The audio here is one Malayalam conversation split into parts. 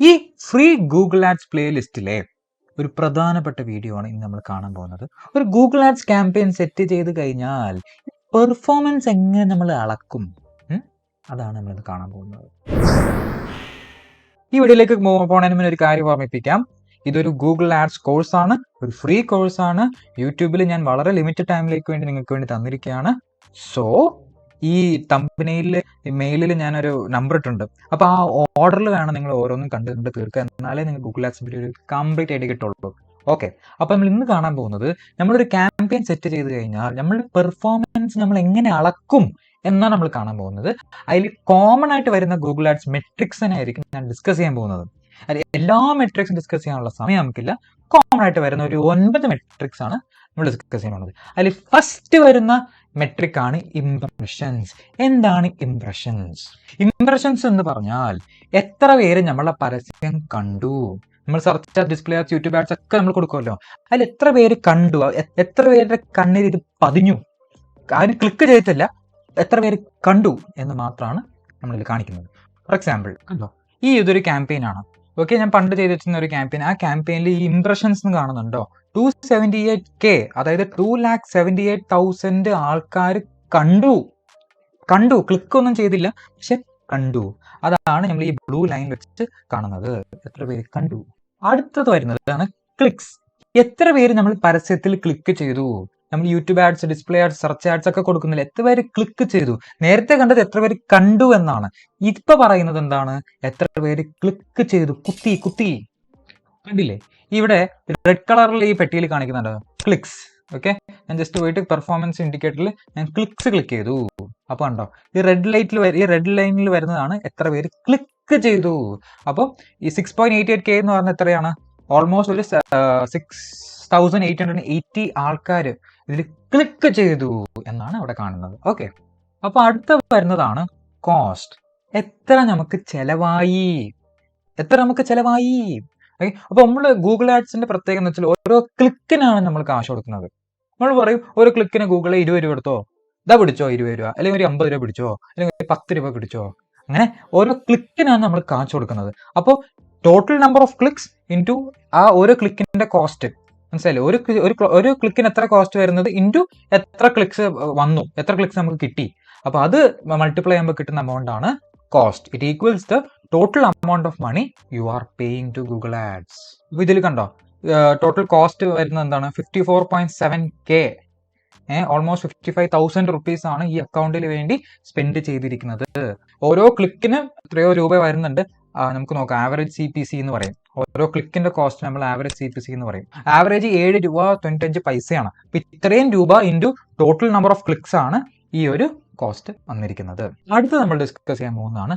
ഈ ഫ്രീ ഗൂഗിൾ ആഡ്സ് പ്ലേലിസ്റ്റിലെ ഒരു പ്രധാനപ്പെട്ട വീഡിയോ ആണ് ഇന്ന് നമ്മൾ കാണാൻ പോകുന്നത്. ഒരു ഗൂഗിൾ ആഡ്സ് ക്യാമ്പയിൻ സെറ്റ് ചെയ്ത് കഴിഞ്ഞാൽ പെർഫോമൻസ് എങ്ങനെ നമ്മൾ അളക്കും, അതാണ് നമ്മളിത് കാണാൻ പോകുന്നത്. ഈ വീഡിയോയിലേക്ക് പോകുന്നതിന് മുന്നേ ഒരു കാര്യം ഓർമ്മിപ്പിക്കാം. ഇതൊരു ഗൂഗിൾ ആഡ്സ് കോഴ്സാണ്, ഒരു ഫ്രീ കോഴ്സാണ്. യൂട്യൂബിൽ ഞാൻ വളരെ ലിമിറ്റഡ് ടൈമിലേക്ക് വേണ്ടി നിങ്ങൾക്ക് വേണ്ടി തന്നിരിക്കുകയാണ്. സോ ഈ തമ്പനയിലെ മെയിലിൽ ഞാനൊരു നമ്പർ ഇട്ടുണ്ട്. അപ്പോൾ ആ ഓർഡറിൽ വേണം നിങ്ങൾ ഓരോന്നും കണ്ട് തീർക്കുക, എന്നാലേ നിങ്ങൾ ഗൂഗിൾ ആഡ്സിനെ പറ്റി ഒരു കംപ്ലീറ്റ് ആയിട്ട് കിട്ടുള്ളൂ. ഓക്കെ, അപ്പോൾ നമ്മൾ ഇന്ന് കാണാൻ പോകുന്നത്, നമ്മളൊരു ക്യാമ്പയിൻ സെറ്റ് ചെയ്ത് കഴിഞ്ഞാൽ നമ്മളുടെ പെർഫോമൻസ് നമ്മൾ എങ്ങനെ അളക്കും എന്നാണ് നമ്മൾ കാണാൻ പോകുന്നത്. അതിൽ കോമൺ ആയിട്ട് വരുന്ന ഗൂഗിൾ ആഡ്സ് മെട്രിക്സിനായിരിക്കും ഞാൻ ഡിസ്കസ് ചെയ്യാൻ പോകുന്നത്. അത് എല്ലാ മെട്രിക്സും ഡിസ്കസ് ചെയ്യാനുള്ള സമയം നമുക്കില്ല. കോമൺ ആയിട്ട് വരുന്ന ഒരു 9 മെട്രിക്സ് ആണ് നമ്മൾ ഡിസ്കസ് ചെയ്യുന്നത്. അതിൽ ഫസ്റ്റ് വരുന്ന മെട്രിക് ആണ് ഇംപ്രഷൻസ്. എന്താണ് ഇംപ്രഷൻസ്? ഇംപ്രഷൻസ് എന്ന് പറഞ്ഞാൽ എത്ര പേര് നമ്മളെ പരസ്യം കണ്ടു. നമ്മൾ search ad, display ads, YouTube ads ഒക്കെ നമ്മൾ കൊടുക്കുമല്ലോ. അതിൽ എത്ര പേര് കണ്ടു, എത്ര പേരുടെ കണ്ണിൽ ഇത് പതിഞ്ഞു, അതിന് ക്ലിക്ക് ചെയ്തിട്ടില്ല, എത്ര പേര് കണ്ടു എന്ന് മാത്രമാണ് നമ്മളിൽ കാണിക്കുന്നത്. ഫോർ എക്സാമ്പിൾ കണ്ടോ, ഈ ഇതൊരു ക്യാമ്പയിൻ ആണ്. ഓക്കെ, ഞാൻ പണ്ട് ചെയ്തിട്ടുന്ന ഒരു ക്യാമ്പയിൻ. ആ ക്യാമ്പയിനിൽ ഈ ഇംപ്രഷൻസ് എന്ന് കാണുന്നുണ്ടോ? 278K, അതായത് 2,78,000 ആൾക്കാർ കണ്ടു, ക്ലിക്ക് ഒന്നും ചെയ്തില്ല, പക്ഷെ കണ്ടു. അതാണ് നമ്മൾ ഈ ബ്ലൂ ലൈൻ വെച്ച് കാണുന്നത്, എത്ര പേര് കണ്ടു. അടുത്തത് വരുന്നതാണ് ക്ലിക്സ്. എത്ര പേര് നമ്മൾ പരസ്യത്തിൽ ക്ലിക്ക് ചെയ്തു. നമ്മൾ YouTube ads, display ads, search ads ഒക്കെ കൊടുക്കുന്നില്ല, എത്ര പേര് ക്ലിക്ക് ചെയ്തു. നേരത്തെ കണ്ടത് എത്ര പേര് കണ്ടു എന്നാണ്. ഇപ്പൊ പറയുന്നത് എന്താണ്? എത്ര പേര് ക്ലിക്ക് ചെയ്തു, കുത്തി. കണ്ടില്ലേ, ഇവിടെ റെഡ് കളറിൽ ഈ പെട്ടിയിൽ കാണിക്കുന്നുണ്ട് ക്ലിക്സ്. ഓക്കെ, ഞാൻ ജസ്റ്റ് പോയിട്ട് പെർഫോമൻസ് ഇൻഡിക്കേറ്ററിൽ ഞാൻ ക്ലിക്സ് ക്ലിക്ക് ചെയ്തു. അപ്പൊ കണ്ടോ, ഈ റെഡ് ലൈനിൽ വരുന്നതാണ് എത്ര പേര് ക്ലിക്ക് ചെയ്തു. അപ്പോൾ ഈ 6.88K എന്ന് പറഞ്ഞാൽ എത്രയാണ്? ഓൾമോസ്റ്റ് ഒരു 6,880 ആൾക്കാർ ഇതിൽ ക്ലിക്ക് ചെയ്തു എന്നാണ് അവിടെ കാണുന്നത്. ഓക്കെ, അപ്പൊ അടുത്ത വരുന്നതാണ് കോസ്റ്റ്. എത്ര നമുക്ക് ചെലവായി. ഓക്കെ, അപ്പൊ നമ്മൾ ഗൂഗിൾ ആഡ്സിന്റെ പ്രത്യേകത എന്ന് വെച്ചാൽ ഓരോ ക്ലിക്കിനാണ് നമ്മൾ കാശ് കൊടുക്കുന്നത്. നമ്മൾ പറയും ഓരോ ക്ലിക്കിന് ഗൂഗിളിൽ 20 രൂപ എടുത്തോ, ഇതാ പിടിച്ചോ 20 രൂപ, അല്ലെങ്കിൽ ഒരു 50 രൂപ പിടിച്ചോ, അല്ലെങ്കിൽ ഒരു 10 രൂപ പിടിച്ചോ. അങ്ങനെ ഓരോ ക്ലിക്കിനാണ് നമ്മൾ കാശ് കൊടുക്കുന്നത്. അപ്പോൾ total number of clicks into ആ ഓരോ ക്ലിക്കിന്റെ കോസ്റ്റ്. മനസ്സിലായില്ലേ? ഒരു ക്ലിക്കിന് എത്ര കോസ്റ്റ് വരുന്നത് ഇൻറ്റു എത്ര ക്ലിക്സ് വന്നു, എത്ര ക്ലിക്സ് നമുക്ക് കിട്ടി. അപ്പൊ അത് മൾട്ടിപ്ലൈ ചെയ്യുമ്പോൾ കിട്ടുന്ന എമൗണ്ട് ആണ് cost. It equals the total amount of money you are paying to Google ads. അപ്പൊ ഇതിൽ കണ്ടോ, ടോട്ടൽ കോസ്റ്റ് വരുന്നത് എന്താണ്? 54.7K. ഓൾമോസ്റ്റ് 55,000 റുപ്പീസ് ആണ് ഈ അക്കൗണ്ടിൽ വേണ്ടി സ്പെൻഡ് ചെയ്തിരിക്കുന്നത്. ഓരോ ക്ലിക്കിന് എത്രയോ രൂപ വരുന്നുണ്ട്. നമുക്ക് നോക്കാം, ആവറേജ് CPC എന്ന് പറയും. ഓരോ ക്ലിക്കിന്റെ കോസ്റ്റ് നമ്മൾ ആവറേജ് CPC എന്ന് പറയും. ആവറേജ് 7 രൂപ 95 പൈസയാണ്. അപ്പൊ ഇത്രയും രൂപ into total number of clicks ആണ് ഈ ഒരു കോസ്റ്റ് വന്നിരിക്കുന്നത്. അടുത്ത നമ്മൾ ഡിസ്കസ് ചെയ്യാൻ പോകുന്നതാണ്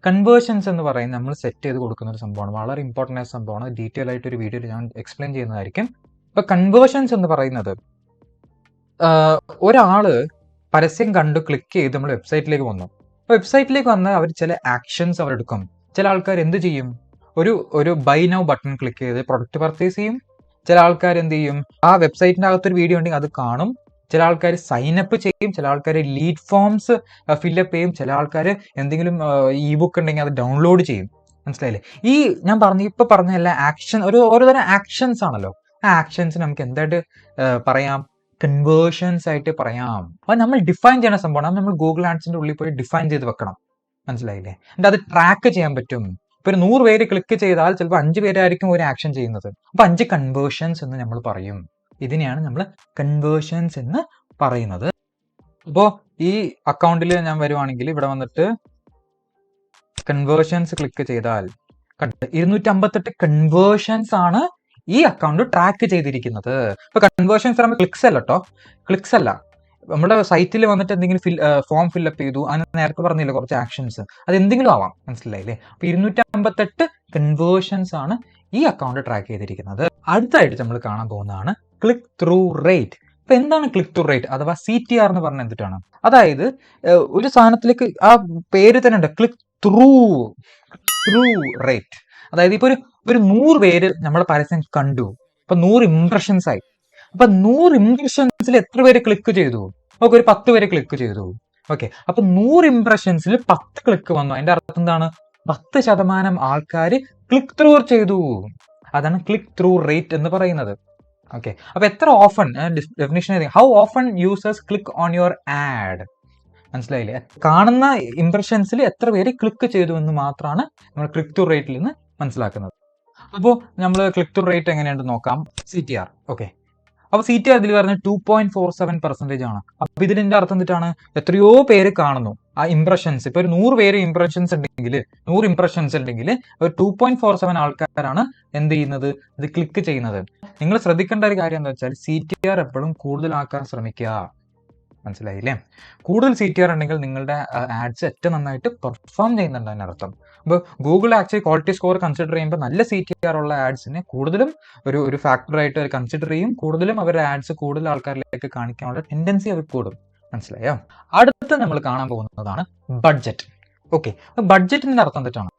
കൺവേർഷൻസ് എന്ന് പറയുന്നത് നമ്മൾ സെറ്റ് ചെയ്ത് കൊടുക്കുന്ന ഒരു സംഭവമാണ്. വളരെ ഇമ്പോർട്ടൻ്റ് ആയ സംഭവമാണ്. ഡീറ്റെയിൽ ആയിട്ട് ഒരു വീഡിയോയിൽ ഞാൻ എക്സ്പ്ലെയിൻ ചെയ്യുന്നതായിരിക്കും. ഇപ്പൊ കൺവേർഷൻസ് എന്ന് പറയുന്നത്, ഒരാള് പരസ്യം കണ്ടു ക്ലിക്ക് ചെയ്ത് നമ്മൾ വെബ്സൈറ്റിലേക്ക് വന്നു. അപ്പോൾ വെബ്സൈറ്റിലേക്ക് വന്നാൽ അവർ ചില ആക്ഷൻസ് അവർ എടുക്കും. ചില ആൾക്കാർ എന്ത് ചെയ്യും? ഒരു ബൈ നൗ ബട്ടൺ ക്ലിക്ക് ചെയ്ത് പ്രൊഡക്റ്റ് പർച്ചേസ് ചെയ്യും. ചില ആൾക്കാർ എന്ത് ചെയ്യും? ആ വെബ്സൈറ്റിന്റെ അകത്തൊരു വീഡിയോ ഉണ്ടെങ്കിൽ അത് കാണും. ചില ആൾക്കാർ സൈൻ അപ്പ് ചെയ്യും. ചില ആൾക്കാർ ലീഡ് ഫോംസ് ഫില്ലപ്പ് ചെയ്യും. ചില ആൾക്കാർ എന്തെങ്കിലും ഇ ബുക്ക് ഉണ്ടെങ്കിൽ അത് ഡൗൺലോഡ് ചെയ്യും. മനസ്സിലായില്ലേ? ഈ ഞാൻ ഇപ്പൊ പറഞ്ഞ എല്ലാ ആക്ഷൻ ഓരോതരം ആക്ഷൻസ് ആണല്ലോ. ആ ആക്ഷൻസ് നമുക്ക് എന്തായിട്ട് പറയാം? കൺവേർഷൻസ് ആയിട്ട് പറയാം. അത് നമ്മൾ ഡിഫൈൻ ചെയ്യുന്ന സംഭവമാണ്. നമ്മൾ ഗൂഗിൾ ആഡ്സിന്റെ ഉള്ളിൽ പോയി ഡിഫൈൻ ചെയ്ത് വെക്കണം. മനസ്സിലായില്ലേ? എന്നിട്ട് അത് ട്രാക്ക് ചെയ്യാൻ പറ്റും. ഇപ്പൊ ഒരു 100 പേര് ക്ലിക്ക് ചെയ്താൽ ചിലപ്പോൾ 5 പേരായിരിക്കും ഒരു ആക്ഷൻ ചെയ്യുന്നത്. അപ്പൊ 5 കൺവേർഷൻസ് എന്ന് നമ്മൾ പറയും. ഇതിനെയാണ് നമ്മൾ കൺവേർഷൻസ് എന്ന് പറയുന്നത്. അപ്പോൾ ഈ അക്കൗണ്ടിൽ ഞാൻ വരുവാണെങ്കിൽ ഇവിടെ വന്നിട്ട് കൺവേർഷൻസ് ക്ലിക്ക് ചെയ്താൽ 258 കൺവേർഷൻസ് ആണ് ഈ അക്കൗണ്ട് ട്രാക്ക് ചെയ്തിരിക്കുന്നത്. ഇപ്പൊ കൺവേർഷൻസ് നമ്മൾ ക്ലിക്സ് അല്ല കേട്ടോ, ക്ലിക്സ് അല്ല. നമ്മുടെ സൈറ്റിൽ വന്നിട്ട് എന്തെങ്കിലും ഫോം ഫില്ലപ്പ് ചെയ്തു, അങ്ങനെ നേരത്തെ പറഞ്ഞില്ല കുറച്ച് ആക്ഷൻസ്, അത് എന്തെങ്കിലും ആവാം. മനസ്സിലായില്ലേ? അപ്പൊ 258 കൺവേർഷൻസ് ആണ് ഈ അക്കൗണ്ട് ട്രാക്ക് ചെയ്തിരിക്കുന്നത്. അടുത്തായിട്ട് നമ്മൾ കാണാൻ പോകുന്നതാണ് ക്ലിക്ക് ത്രൂ റേറ്റ്. ഇപ്പൊ എന്താണ് ക്ലിക്ക് ത്രൂ റേറ്റ് അഥവാ CTR എന്ന് പറഞ്ഞാൽ എന്തിട്ടാണ്? അതായത് ഒരു സാധനത്തിലേക്ക് ആ പേര് തന്നെ ഉണ്ട്, ക്ലിക്ക് ത്രൂ റേറ്റ്. അതായത് ഇപ്പൊ ഒരു 100 പേര് നമ്മളെ പരസ്യം കണ്ടു, അപ്പൊ 100 ഇംപ്രഷൻസ് ആയി. അപ്പൊ 100 ഇംപ്രഷൻസിൽ എത്ര പേര് ക്ലിക്ക് ചെയ്തു? ഓക്കെ, ഒരു 10 പേര് ക്ലിക്ക് ചെയ്തു. ഓക്കെ, അപ്പൊ 100 ഇംപ്രഷൻസിൽ 10 ക്ലിക്ക് വന്നു. അതിന്റെ അർത്ഥം എന്താണ്? 10% ആൾക്കാർ ക്ലിക്ക് ത്രൂ ചെയ്തു. അതാണ് ക്ലിക്ക് ത്രൂ റേറ്റ് എന്ന് പറയുന്നത്. ഓക്കെ, അപ്പൊ എത്ര often definition, how often users click on your add. മനസ്സിലായില്ലേ? കാണുന്ന ഇംപ്രഷൻസിൽ എത്ര പേര് ക്ലിക്ക് ചെയ്തു എന്ന് മാത്രമാണ് നമ്മൾ ക്ലിക്ക് ത്രൂ റേറ്റിൽ നിന്ന് മനസ്സിലാക്കുന്നത്. അപ്പോൾ നമ്മൾ ക്ലിക്ക് ത്രൂ റേറ്റ് എങ്ങനെയുണ്ടെന്ന് നോക്കാം. CTR. ഓക്കെ, അപ്പോൾ CTR ഇതിൽ പറഞ്ഞ 2.47% ആണ്. അപ്പോൾ ഇതിന്റെ അർത്ഥം എന്നിട്ടാണ് എത്രയോ പേര് കാണുന്നു ആ ഇംപ്രഷൻസ്. ഇപ്പൊ ഒരു 100 പേര് ഇംപ്രഷൻസ് ഉണ്ടെങ്കിൽ 100 ഇംപ്രഷൻസ് ഉണ്ടെങ്കിൽ ഒരു 2.47 ആൾക്കാരാണ് എന്ത് ചെയ്യുന്നത്, ഇത് ക്ലിക്ക് ചെയ്യുന്നത്. നിങ്ങൾ ശ്രദ്ധിക്കേണ്ട ഒരു കാര്യം എന്താ വെച്ചാൽ CTR എപ്പോഴും കൂടുതലാക്കാൻ ശ്രമിക്കുക. മനസ്സിലായില്ലേ? കൂടുതൽ CTR ഉണ്ടെങ്കിൽ നിങ്ങളുടെ ആഡ്സ് ഏറ്റവും നന്നായിട്ട് പെർഫോം ചെയ്യുന്നുണ്ട് അതിനർത്ഥം. അപ്പോൾ Google actually quality score consider ചെയ്യുമ്പോൾ നല്ല CTR ഉള്ള ആഡ്സിനെ കൂടുതലും ഒരു ഫാക്ടറായിട്ട് കൺസിഡർ ചെയ്യും. കൂടുതലും അവരുടെ ആഡ്സ് കൂടുതൽ ആൾക്കാരിലേക്ക് കാണിക്കാനുള്ള ടെൻഡൻസി അവർ കൂടും. മനസ്സിലായോ? അടുത്ത് നമ്മൾ കാണാൻ പോകുന്നതാണ് ബഡ്ജറ്റ്. ഓക്കെ, ബഡ്ജറ്റിന്റെ അർത്ഥം തെറ്റാണ്.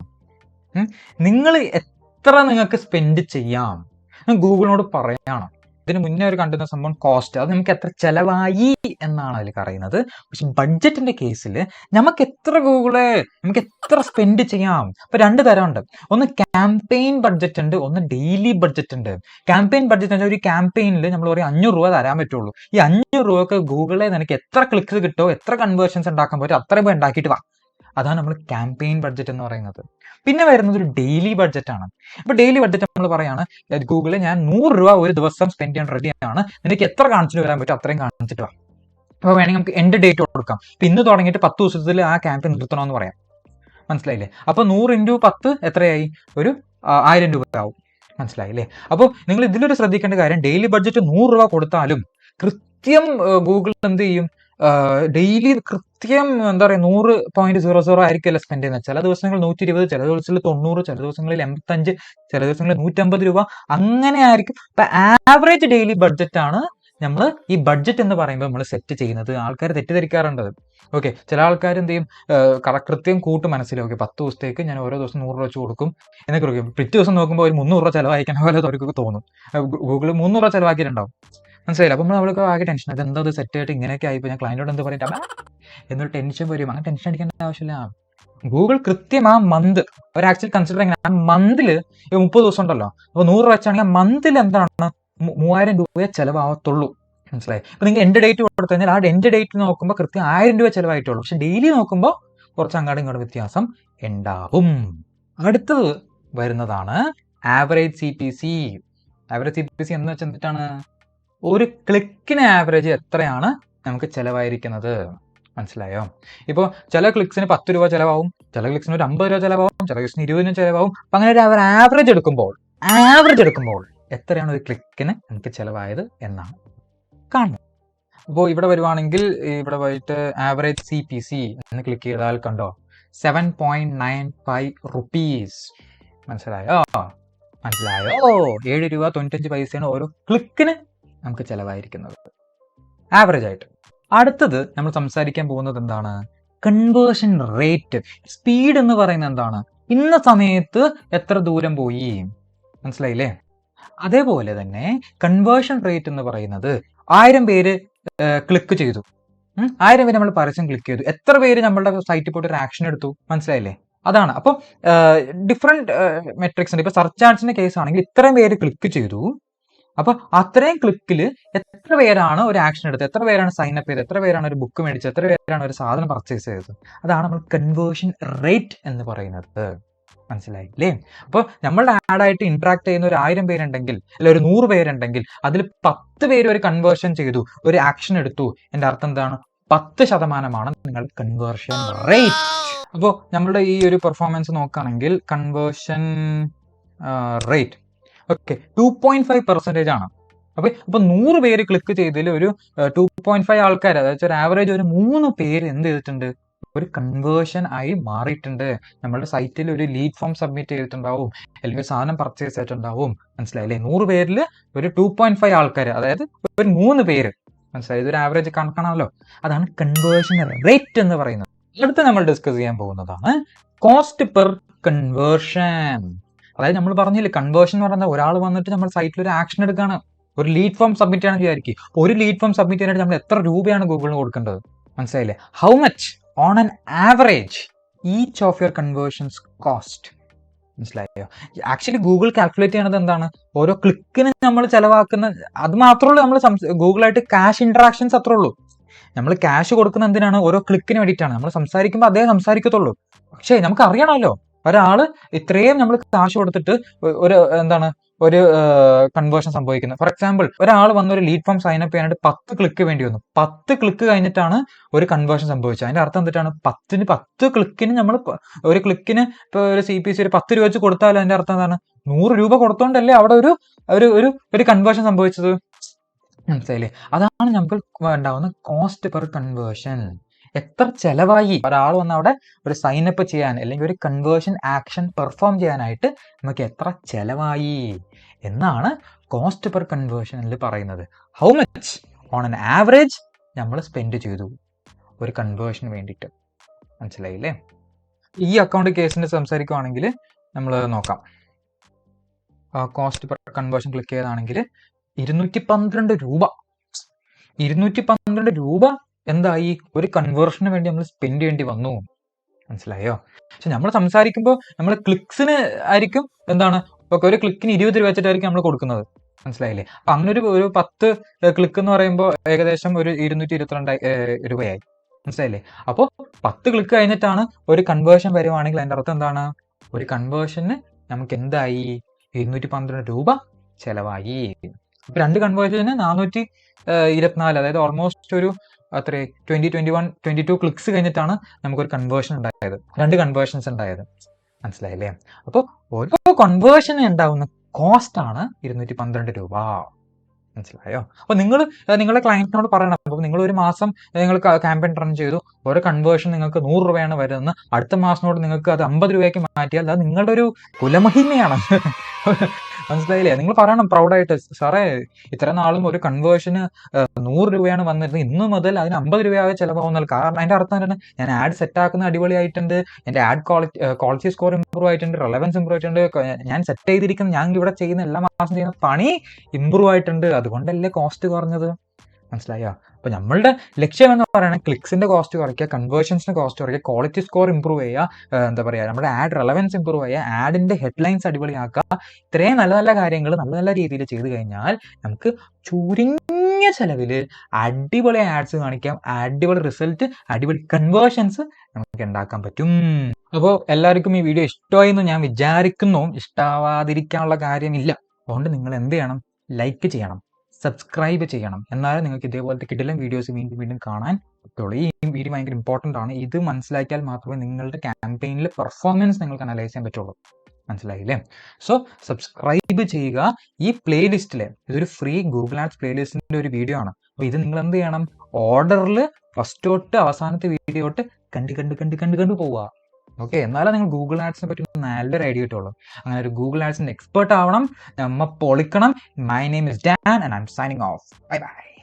നിങ്ങൾ എത്ര നിങ്ങൾക്ക് സ്പെൻഡ് ചെയ്യാം ഗൂഗിളിനോട് പറയണം. ഇതിന് മുന്നേ ഒരു കണ്ടിരുന്ന സംഭവം കോസ്റ്റ്, അത് നമുക്ക് എത്ര ചെലവായി എന്നാണ് അതിൽ പറയുന്നത്. പക്ഷെ ബഡ്ജറ്റിന്റെ കേസിൽ നമുക്ക് എത്ര സ്പെൻഡ് ചെയ്യാം. അപ്പൊ 2 തരമുണ്ട്. ഒന്ന് ക്യാമ്പയിൻ ബഡ്ജറ്റ് ഉണ്ട്, ഒന്ന് ഡെയിലി ബഡ്ജറ്റ് ഉണ്ട്. ക്യാമ്പയിൻ ബഡ്ജറ്റ് ഒരു ക്യാമ്പയിനിൽ നമ്മൾ പറയും 500 രൂപ തരാൻ പറ്റുള്ളൂ. ഈ 500 രൂപക്ക് ഗൂഗിളിൽ നിനക്ക് എത്ര ക്ലിക്സ് കിട്ടോ, എത്ര കൺവേർഷൻസ് ഉണ്ടാക്കാൻ പറ്റും, അത്രയും ഉണ്ടാക്കിയിട്ട് വാ. അതാണ് നമ്മൾ ക്യാമ്പയിൻ ബഡ്ജറ്റ് എന്ന് പറയുന്നത്. പിന്നെ വരുന്നത് ഒരു ഡെയിലി ബഡ്ജറ്റ് ആണ്. ഇപ്പൊ ഡെയിലി ബഡ്ജറ്റ് നമ്മൾ പറയാണ്, ഗൂഗിളിൽ ഞാൻ 100 രൂപ ഒരു ദിവസം സ്പെൻഡ് ചെയ്യാൻ റെഡിയാണ്, നിനക്ക് എത്ര കാണിച്ചിട്ട് വരാൻ പറ്റും അത്രയും കാണിച്ചിട്ട് വാ. അപ്പോൾ വേണമെങ്കിൽ നമുക്ക് എൻഡ് ഡേറ്റ് കൊടുക്കാം. ഇപ്പൊ ഇന്ന് തുടങ്ങിയിട്ട് 10 ദിവസത്തിൽ ആ ക്യാമ്പയിൻ നിർത്തണമെന്ന് പറയാം. മനസ്സിലായില്ലേ? അപ്പൊ 100 × 10 എത്രയായി? ഒരു 1000 രൂപ ആവും. മനസ്സിലായില്ലേ? അപ്പോൾ നിങ്ങൾ ഇതിലൊരു ശ്രദ്ധിക്കേണ്ട കാര്യം, ഡെയിലി ബഡ്ജറ്റ് 100 രൂപ കൊടുത്താലും കൃത്യം ഗൂഗിൾ എന്ത് ചെയ്യും, ഡെയിലി കൃത്യം എന്താ പറയുക 100.00 ആയിരിക്കുമല്ലോ സ്പെൻഡ് ചെയ്യുന്നത്. ചില ദിവസങ്ങൾ 120, ചില ദിവസങ്ങളിൽ 90, ചില ദിവസങ്ങളിൽ 85, ചില ദിവസങ്ങളിൽ 150 രൂപ, അങ്ങനെ ആയിരിക്കും. ഇപ്പൊ ആവറേജ് ഡെയിലി ബഡ്ജറ്റ് ആണ് നമ്മൾ ഈ ബഡ്ജറ്റ് എന്ന് പറയുമ്പോൾ നമ്മൾ സെറ്റ് ചെയ്യുന്നത്. ആൾക്കാർ തെറ്റിദ്ധരിക്കാറുണ്ട്. ഓക്കെ, ചില ആൾക്കാർ എന്ത് ചെയ്യും, കൃത്യം കൂട്ട് മനസ്സിലാക്കി 10 ദിവസത്തേക്ക് ഞാൻ ഓരോ ദിവസം 100 രൂപ വെച്ച് കൊടുക്കും എന്നൊക്കെ കൊടുക്കും. പിറ്റേ ദിവസം നോക്കുമ്പോൾ ഒരു 300 രൂപ ചിലവായിക്കാൻ പോലെ അവർക്ക് തോന്നും. ഗൂഗിൾ 300 രൂപ ചിലവാക്കിയിട്ടുണ്ടാവും. മനസ്സിലായില്ല? അപ്പോൾ അവൾക്ക് ആകെ ടെൻഷൻ, അതെന്താ അത് സെറ്റ് ആയിട്ട് ഇങ്ങനെയൊക്കെ ആയിപ്പോൾ ഞാൻ ക്ലയന്റിനോട് എന്ത് പറയണ്ട എന്നൊരു ടെൻഷൻ വരും. അങ്ങനെ ടെൻഷൻ അടിക്കേണ്ട ആവശ്യമില്ല. ഗൂഗിൾ കൃത്യം ആ മന്ത് ഒരു ആക്ച്വലി കൺസിഡർ ചെയ്യുന്നത്, ആ മന്തിൽ 30 ദിവസം ഉണ്ടല്ലോ, അപ്പോൾ 100 രൂപ വെച്ചാണെങ്കിൽ ആ മന്തിൽ എന്താണ് 3000 രൂപയെ ചിലവാകത്തുള്ളൂ. മനസ്സിലായി? ഇപ്പൊ നിങ്ങൾ എൻഡ് ഡേറ്റ് കൊടുത്തു കഴിഞ്ഞാൽ ആ എൻഡ് ഡേറ്റ് നോക്കുമ്പോൾ കൃത്യം 1000 രൂപ ചിലവായിട്ടുള്ളൂ. പക്ഷെ ഡെയിലി നോക്കുമ്പോൾ കുറച്ച് അങ്ങോട്ടും ഇങ്ങോട്ടും വ്യത്യാസം ഉണ്ടാവും. അടുത്തത് വരുന്നതാണ് ആവറേജ് CPC. ആവറേജ് CPC എന്ന് വെച്ചാൽ എന്തിട്ടാണ്? ഒരു ക്ലിക്കിന് ആവറേജ് എത്രയാണ് നമുക്ക് ചിലവായിരിക്കുന്നത്. മനസ്സിലായോ? ഇപ്പോൾ ചില ക്ലിക്സിന് 10 രൂപ ചിലവാകും, ചില ക്ലിക്സിന് ഒരു 50 രൂപ ചിലവാകും, ചില ക്ലിക്സിന് 20 രൂപ ചിലവാകും. അപ്പം അങ്ങനെ ഒരു ആവറേജ് എടുക്കുമ്പോൾ എത്രയാണ് ഒരു ക്ലിക്കിന് നമുക്ക് ചിലവായത് എന്നാണ് കാണുന്നത്. അപ്പോൾ ഇവിടെ വരുവാണെങ്കിൽ ഇവിടെ പോയിട്ട് ആവറേജ് CPC എന്ന് ക്ലിക്ക് ചെയ്താൽ കണ്ടോ 7.95 റുപ്പീസ്. മനസ്സിലായോ? 7 രൂപ 95 പൈസയാണ് ഓരോ ക്ലിക്കിന് നമുക്ക് ചിലവായിരിക്കുന്നത് ആവറേജ് ആയിട്ട്. അടുത്തത് നമ്മൾ സംസാരിക്കാൻ പോകുന്നത് എന്താണ്? Conversion rate. സ്പീഡ് എന്ന് പറയുന്നത് എന്താണ്? ഇന്ന സമയത്ത് എത്ര ദൂരം പോയി. മനസ്സിലായില്ലേ? അതേപോലെ തന്നെ കൺവേർഷൻ റേറ്റ് എന്ന് പറയുന്നത് 1000 പേര് ക്ലിക്ക് ചെയ്തു, 1000 പേര് നമ്മൾ പരസ്യം ക്ലിക്ക് ചെയ്തു, എത്ര പേര് നമ്മളുടെ സൈറ്റിൽ പോയിട്ട് ഒരു ആക്ഷൻ എടുത്തു. മനസ്സിലായില്ലേ? അതാണ്. അപ്പോൾ ഡിഫറെന്റ് മെട്രിക്സ് ഉണ്ട്. ഇപ്പൊ സെർച്ച് ആഡ്സിന്റെ കേസ് ആണെങ്കിൽ ഇത്രയും പേര് ക്ലിക്ക് ചെയ്തു, അപ്പൊ അത്രയും ക്ലിക്കിൽ എത്ര പേരാണ് ഒരു ആക്ഷൻ എടുത്തത്, എത്ര പേരാണ് സൈൻ അപ്പ് ചെയ്തത്, എത്ര പേരാണ് ഒരു ബുക്ക് മേടിച്ചത്, എത്ര പേരാണ് ഒരു സാധനം പർച്ചേസ് ചെയ്തത്. അതാണ് നമ്മൾ കൺവേർഷൻ റേറ്റ് എന്ന് പറയുന്നത്. മനസ്സിലായില്ലേ? അപ്പോൾ നമ്മളുടെ ആഡായിട്ട് ഇന്ററാക്ട് ചെയ്യുന്ന ഒരു 1000 പേരുണ്ടെങ്കിൽ, അല്ലെ ഒരു 100 പേരുണ്ടെങ്കിൽ, അതിൽ 10 പേര് ഒരു കൺവേർഷൻ ചെയ്തു, ഒരു ആക്ഷൻ എടുത്തു. എന്റെ അർത്ഥം എന്താണ്? 10% നിങ്ങളുടെ കൺവേർഷൻ റേറ്റ്. അപ്പോൾ നമ്മളുടെ ഈ ഒരു പെർഫോമൻസ് നോക്കുകയാണെങ്കിൽ കൺവേർഷൻ റേറ്റ് ഓക്കെ 2.5% ആണ്. അപ്പൊ 100 പേര് ക്ലിക്ക് ചെയ്തതിൽ ഒരു 2.5 ആൾക്കാർ, അതായത് ഒരു ആവറേജ് ഒരു 3 പേര് എന്ത് ചെയ്തിട്ടുണ്ട്, ഒരു കൺവേർഷൻ ആയി മാറിയിട്ടുണ്ട്. നമ്മുടെ സൈറ്റിൽ ഒരു ലീഡ് ഫോം സബ്മിറ്റ് ചെയ്തിട്ടുണ്ടാവും, അല്ലെങ്കിൽ സാധനം പർച്ചേസ് ചെയ്തിട്ടുണ്ടാവും. മനസ്സിലായില്ലേ? 100 പേരിൽ ഒരു 2.5 ആൾക്കാർ, അതായത് ഒരു 3 പേര്. മനസ്സിലായി? ഇതൊരു ആവറേജ് കണക്കാണല്ലോ. അതാണ് കൺവേർഷൻ റേറ്റ് എന്ന് പറയുന്നത്. അടുത്ത് നമ്മൾ ഡിസ്കസ് ചെയ്യാൻ പോകുന്നതാണ് കോസ്റ്റ് പെർ കൺവേർഷൻ. അതായത് നമ്മൾ പറഞ്ഞില്ലേ, കൺവേർഷൻ എന്ന് പറയുന്നത് ഒരാൾ വന്നിട്ട് നമ്മൾ സൈറ്റിൽ ഒരു ആക്ഷൻ എടുക്കുകയാണ്, ഒരു ലീഡ് ഫോം സബ്മിറ്റ് ചെയ്യണം വിചാരിക്കും. ഒരു ലീഡ് ഫോം സബ്മിറ്റ് ചെയ്യാനായിട്ട് നമ്മൾ എത്ര രൂപയാണ് ഗൂഗിളിന് കൊടുക്കേണ്ടത്? മനസ്സിലായില്ലേ? How much on an average each of your conversions cost. മനസ്സിലായോ? ആക്ച്വലി ഗൂഗിൾ കാൽക്കുലേറ്റ് ചെയ്യണത് എന്താണ്? ഓരോ ക്ലിക്കിന് നമ്മൾ ചെലവാക്കുന്ന, അത് മാത്രമേ നമ്മൾ ഗൂഗിളായിട്ട് ക്യാഷ് ഇന്ററാക്ഷൻസ് അത്രേ ഉള്ളൂ. നമ്മൾ ക്യാഷ് കൊടുക്കുന്ന എന്തിനാണ്? ഓരോ ക്ലിക്കിന് വേണ്ടിയിട്ടാണ്. നമ്മൾ സംസാരിക്കുമ്പോൾ അതേ സംസാരിക്കത്തുള്ളൂ. പക്ഷേ നമുക്ക് അറിയണമല്ലോ, ഒരാള് ഇത്രയും നമ്മൾ കാശ് കൊടുത്തിട്ട് ഒരു എന്താണ് ഒരു കൺവേർഷൻ സംഭവിക്കുന്നത്. ഫോർ എക്സാമ്പിൾ, ഒരാൾ വന്നൊരു ലീഡ് ഫോം സൈനപ്പ് ചെയ്യാനായിട്ട് 10 ക്ലിക്ക് വേണ്ടി വന്നു. 10 ക്ലിക്ക് കഴിഞ്ഞിട്ടാണ് ഒരു കൺവേർഷൻ സംഭവിച്ചത്. അതിന്റെ അർത്ഥം എന്തിട്ടാണ്? 10 ക്ലിക്കിന് നമ്മൾ ഒരു ക്ലിക്കിന് ഇപ്പൊ ഒരു CPC ഒരു 10 രൂപ വെച്ച് കൊടുത്താൽ അതിന്റെ അർത്ഥം എന്താണ്? 100 രൂപ കൊടുത്തോണ്ടല്ലേ അവിടെ ഒരു കൺവേർഷൻ സംഭവിച്ചത്. മനസ്സിലായില്ലേ? അതാണ് നമുക്ക് ഉണ്ടാവുന്ന കോസ്റ്റ് പെർ കൺവേർഷൻ. എത്ര ചെലവായി ഒരാൾ വന്ന് അവിടെ ഒരു സൈനപ്പ് ചെയ്യാൻ അല്ലെങ്കിൽ ഒരു കൺവേർഷൻ ആക്ഷൻ പെർഫോം ചെയ്യാനായിട്ട് നമുക്ക് എത്ര ചെലവായി എന്നാണ് കോസ്റ്റ് പെർ കൺവേർഷനിൽ പറയുന്നത്. How much on an average നമ്മൾ സ്പെൻഡ് ചെയ്തു ഒരു കൺവേർഷന് വേണ്ടിയിട്ട്. മനസ്സിലായില്ലേ? ഈ അക്കൗണ്ട് കേസിന് സംസാരിക്കുകയാണെങ്കിൽ നമ്മൾ നോക്കാം. കോസ്റ്റ് പെർ കൺവേർഷൻ ക്ലിക്ക് ചെയ്താണെങ്കിൽ 212 രൂപ 212 രൂപ എന്തായി? ഒരു കൺവേർഷന് വേണ്ടി നമ്മൾ സ്പെൻഡ് ചെയ്യേണ്ടി വന്നു. മനസ്സിലായോ? പക്ഷെ നമ്മൾ സംസാരിക്കുമ്പോൾ നമ്മൾ ക്ലിക്സിന് ആയിരിക്കും എന്താണ്, ഒരു ക്ലിക്കിന് 20 രൂപ വെച്ചിട്ടായിരിക്കും നമ്മൾ കൊടുക്കുന്നത്. മനസ്സിലായില്ലേ? അപ്പൊ അങ്ങനെ ഒരു 10 ക്ലിക്ക് എന്ന് പറയുമ്പോൾ ഏകദേശം ഒരു 222 രൂപയായി. മനസ്സിലായില്ലേ? അപ്പോൾ 10 ക്ലിക്ക് കഴിഞ്ഞിട്ടാണ് ഒരു കൺവേർഷൻ വരുവാണെങ്കിൽ അതിന്റെ അർത്ഥം എന്താണ്? ഒരു കൺവേർഷന് നമുക്ക് എന്തായി? 212 രൂപ ചെലവായി. ഇപ്പൊ 2 കൺവേർഷന് 424, അതായത് ഓൾമോസ്റ്റ് ഒരു അത്ര 22 ക്ലിക്സ് കഴിഞ്ഞിട്ടാണ് നമുക്കൊരു കൺവേർഷൻ ഉണ്ടായത്, 2 കൺവേർഷൻസ് ഉണ്ടായത്. മനസ്സിലായില്ലേ? അപ്പോൾ ഓരോ കൺവേർഷന് ഉണ്ടാവുന്ന കോസ്റ്റ് ആണ് 212 രൂപ. മനസ്സിലായോ? അപ്പോൾ നിങ്ങളുടെ ക്ലയന്റിനോട് പറയണം, അപ്പോൾ നിങ്ങൾ ഒരു മാസം നിങ്ങൾ ക്യാമ്പയിൻ റൺ ചെയ്തു, ഓരോ കൺവേർഷൻ നിങ്ങൾക്ക് 100 രൂപയാണ് വരുന്നത്, അടുത്ത മാസത്തോട് നിങ്ങൾക്ക് അത് 50 രൂപയ്ക്ക് മാറ്റിയാൽ അത് നിങ്ങളുടെ ഒരു കുലമഹിമയാണ്. മനസ്സിലായില്ലേ? നിങ്ങൾ പറയണം പ്രൗഡായിട്ട്, സാറേ ഇത്ര നാളും ഒരു കൺവേർഷന് 100 രൂപയാണ് വന്നിരുന്നത്, ഇന്നു മുതൽ അതിന് 50 രൂപയാകെ ചിലവാകുന്നത്. കാരണം അതിന്റെ അർത്ഥം എന്താണ്? ഞാൻ ആഡ് സെറ്റ് ആക്കുന്ന അടിപൊളിയായിട്ടുണ്ട്, എന്റെ ആഡ് ക്വാളിറ്റി സ്കോർ ഇമ്പ്രൂവ് ആയിട്ടുണ്ട്, റെലവൻസ് ഇമ്പ്രൂവ് ആയിട്ടുണ്ട്, ഞാൻ സെറ്റ് ചെയ്തിരിക്കുന്ന, ഞാൻ ഇവിടെ ചെയ്യുന്ന എല്ലാ മാസം ചെയ്യുന്ന പണി ഇമ്പ്രൂവ് ആയിട്ടുണ്ട്, അതുകൊണ്ടല്ലേ കോസ്റ്റ് കുറഞ്ഞത്. മനസ്സിലായോ? അപ്പൊ നമ്മളുടെ ലക്ഷ്യം എന്ന് പറയുന്നത് ക്ലിക്സിന്റെ കോസ്റ്റ് കുറയ്ക്കുക, കൺവേർഷൻസിന്റെ കോസ്റ്റ് കുറയ്ക്കുക, ക്വാളിറ്റി സ്കോർ ഇമ്പ്രൂവ് ചെയ്യുക, എന്താ പറയുക, നമ്മുടെ ആഡ് റെലവൻസ് ഇമ്പ്രൂവ് ചെയ്യുക, ആഡിന്റെ ഹെഡ്ലൈൻസ് അടിപൊളിയാക്കുക. ഇത്രയും നല്ല നല്ല കാര്യങ്ങൾ നല്ല രീതിയിൽ ചെയ്തു കഴിഞ്ഞാൽ നമുക്ക് ചുരുങ്ങിയ ചെലവില് അടിപൊളി ആഡ്സ് കാണിക്കാം, അടിപൊളി റിസൾട്ട്, അടിപൊളി കൺവേർഷൻസ് നമുക്ക് ഉണ്ടാക്കാൻ പറ്റും. അപ്പോൾ എല്ലാവർക്കും ഈ വീഡിയോ ഇഷ്ടമായി എന്ന് ഞാൻ വിചാരിക്കുന്നു. ഇഷ്ടമാവാതിരിക്കാനുള്ള കാര്യമില്ല. അതുകൊണ്ട് നിങ്ങൾ എന്ത് ചെയ്യണം? ലൈക്ക് ചെയ്യണം, സബ്സ്ക്രൈബ് ചെയ്യണം. എന്നാലും നിങ്ങൾക്ക് ഇതേപോലത്തെ കിടിലൻ വീഡിയോസ് വീണ്ടും കാണാൻ പറ്റുള്ളൂ. ഈ വീഡിയോ ഭയങ്കര ഇമ്പോർട്ടൻ്റ് ആണ്. ഇത് മനസ്സിലാക്കിയാൽ മാത്രമേ നിങ്ങളുടെ ക്യാമ്പയിനിലെ പെർഫോമൻസ് നിങ്ങൾക്ക് അനലൈസ് ചെയ്യാൻ പറ്റുള്ളൂ. മനസ്സിലായില്ലേ? സോ സബ്സ്ക്രൈബ് ചെയ്യുക. ഈ പ്ലേലിസ്റ്റിലെ ഇതൊരു ഫ്രീ ഗൂഗിൾ ആഡ്സ് പ്ലേലിസ്റ്റിന്റെ ഒരു വീഡിയോ ആണ്. അപ്പോൾ ഇത് നിങ്ങൾ എന്ത് ചെയ്യണം? ഓർഡറിൽ ഫസ്റ്റ് തൊട്ട് അവസാനത്തെ വീഡിയോ തൊട്ട് കണ്ട് പോവുക. ഓക്കെ, എന്നാലും നിങ്ങൾ ഗൂഗിൾ ആഡ്സിനെ പറ്റി നല്ലൊരു ഐഡിയ കിട്ടുള്ളൂ. അങ്ങനെ ഒരു ഗൂഗിൾ ആഡ്സിന്റെ എക്സ്പേർട്ട് ആവണം, നമ്മ പൊളിക്കണം. My name is Dan and I'm signing off. Bye by.